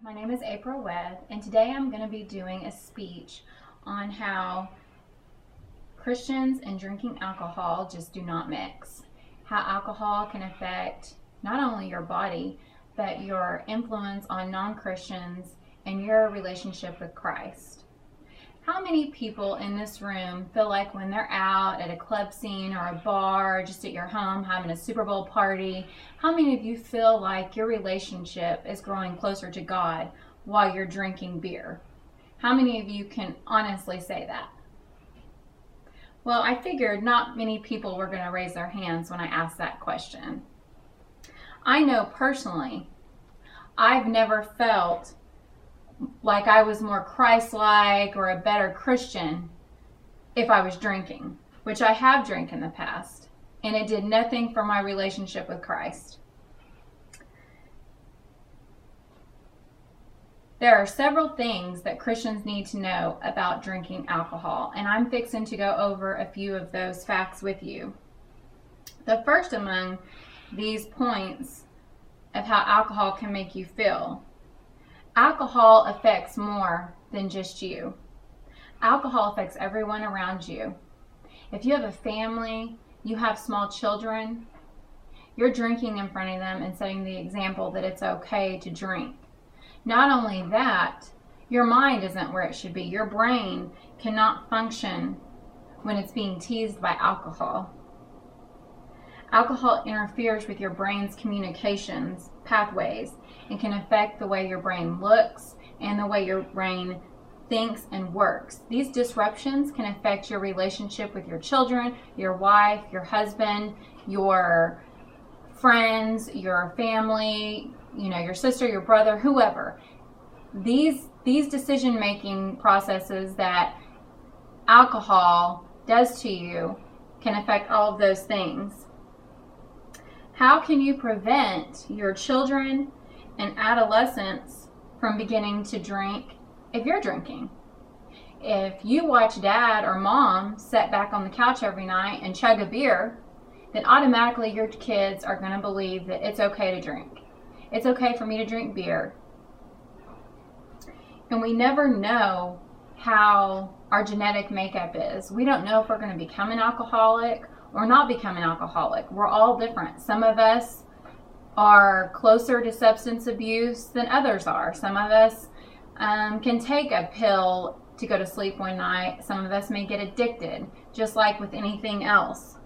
My name is April Webb, and today I'm going to be doing a speech on how Christians and drinking alcohol just do not mix. How alcohol can affect not only your body, but your influence on non-Christians and your relationship with Christ. How many people in this room feel like when they're out at a club scene or a bar, or just at your home having a Super Bowl party, how many of you feel like your relationship is growing closer to God while you're drinking beer? How many of you can honestly say that? Well, I figured not many people were going to raise their hands when I asked that question. I know personally, I've never felt like I was more Christ-like or a better Christian if I was drinking, which I have drank in the past, and it did nothing for my relationship with Christ. There are several things that Christians need to know about drinking alcohol, and I'm fixing to go over a few of those facts with you. The first among these points of how alcohol can make you feel. Alcohol affects more than just you. Alcohol affects everyone around you. If you have a family, you have small children, you're drinking in front of them and setting the example that it's okay to drink. Not only that, your mind isn't where it should be. Your brain cannot function when it's being teased by alcohol. Alcohol interferes with your brain's communications pathways and can affect the way your brain looks and the way your brain thinks and works. These disruptions can affect your relationship with your children, your wife, your husband, your friends, your family, your sister, your brother, whoever. These decision-making processes that alcohol does to you can affect all of those things. How can you prevent your children and adolescents from beginning to drink if you're drinking? If you watch dad or mom sit back on the couch every night and chug a beer, then automatically your kids are going to believe that it's okay to drink. It's okay for me to drink beer. And we never know how our genetic makeup is. We don't know if we're going to become an alcoholic or not become an alcoholic. We're all different. Some of us are closer to substance abuse than others are. Some of us can take a pill to go to sleep one night. Some of us may get addicted, just like with anything else.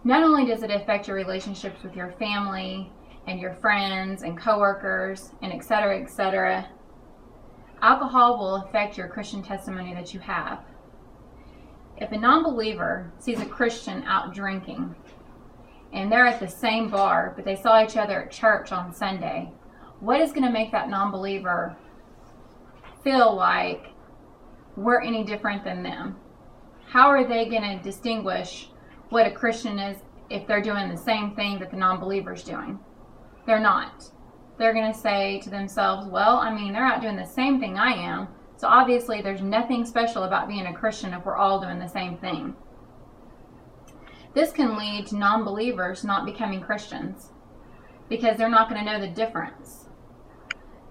Not only does it affect your relationships with your family and your friends and coworkers and et cetera, alcohol will affect your Christian testimony that you have. If a non-believer sees a Christian out drinking and they're at the same bar, but they saw each other at church on Sunday, what is going to make that non-believer feel like we're any different than them? How are they going to distinguish what a Christian is if they're doing the same thing that the non-believer's doing? They're not. They're going to say to themselves, well, they're out doing the same thing I am, so obviously there's nothing special about being a Christian if we're all doing the same thing. This can lead to non-believers not becoming Christians because they're not going to know the difference.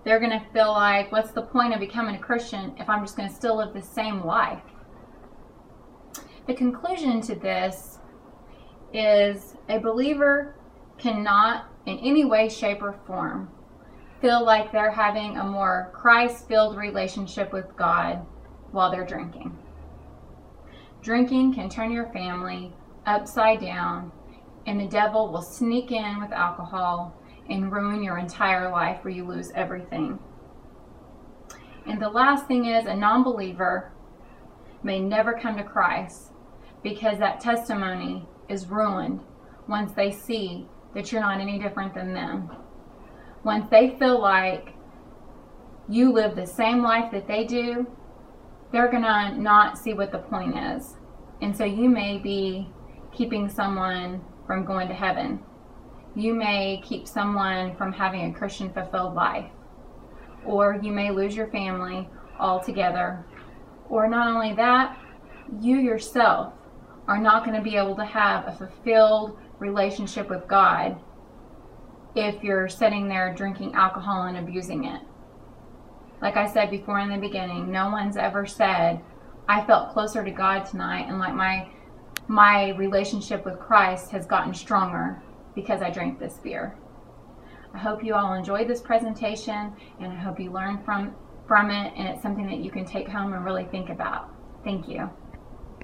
They're going to feel like, what's the point of becoming a Christian if I'm just going to still live the same life? The conclusion to this is a believer cannot in any way, shape, or form feel like they're having a more Christ-filled relationship with God while they're drinking. Drinking can turn your family upside down, and the devil will sneak in with alcohol and ruin your entire life where you lose everything. And the last thing is, a non-believer may never come to Christ because that testimony is ruined once they see that you're not any different than them. Once they feel like you live the same life that they do, they're going to not see what the point is. And so you may be keeping someone from going to heaven. You may keep someone from having a Christian fulfilled life. Or you may lose your family altogether. Or not only that, you yourself are not going to be able to have a fulfilled relationship with God if you're sitting there drinking alcohol and abusing it. Like I said before in the beginning, no one's ever said, I felt closer to God tonight and like my relationship with Christ has gotten stronger because I drank this beer. I hope you all enjoyed this presentation, and I hope you learned from it, and it's something that you can take home and really think about. Thank you.